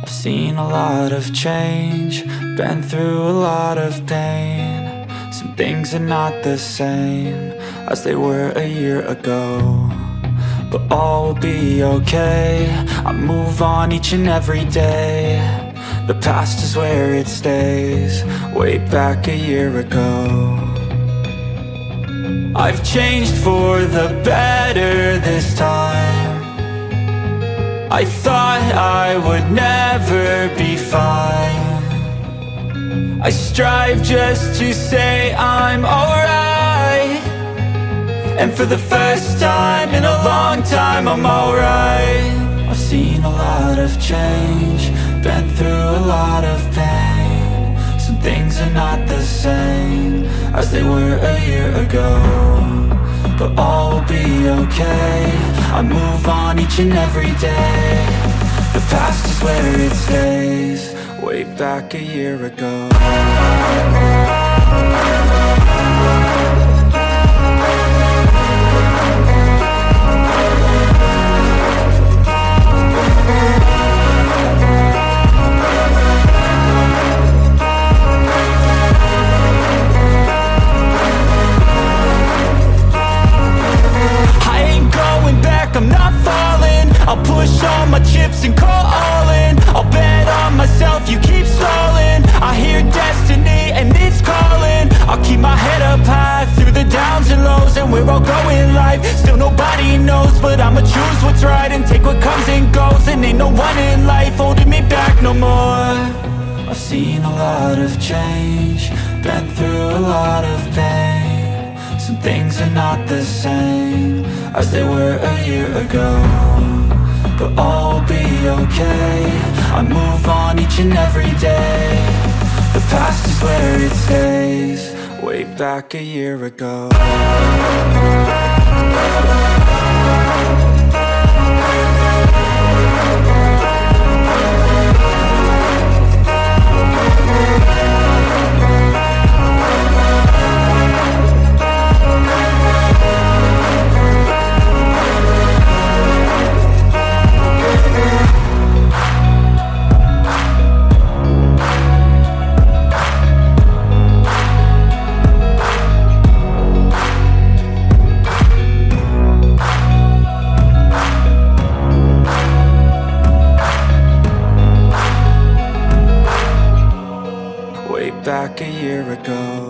I've seen a lot of change, been through a lot of pain. Some things are not the same as they were a year ago, but all will be okay. I move on each and every day. The past is where it stays, way back a year ago. I've changed for the better this time. I thought I would never be fine. I strive just to say I'm alright, and for the first time in a long time I'm alright. I've seen a lot of change, been through a lot of pain. Some things are not the same as they were a year ago, but all will be okay. I move on each and every day. The past is where it stays, way back a year ago. I'm not falling, I'll push all my chips and call all in. I'll bet on myself, you keep stalling. I hear destiny and it's calling. I'll keep my head up high through the downs and lows, and we're all going life. Still nobody knows, but I'ma choose what's right and take what comes and goes. And ain't no one in life holding me back no more. I've seen a lot of change, been through a lot of pain. Some things are not the same as they were a year ago, but all will be okay. I move on each and every day. The past is where it stays, way back a year ago. Back a year ago.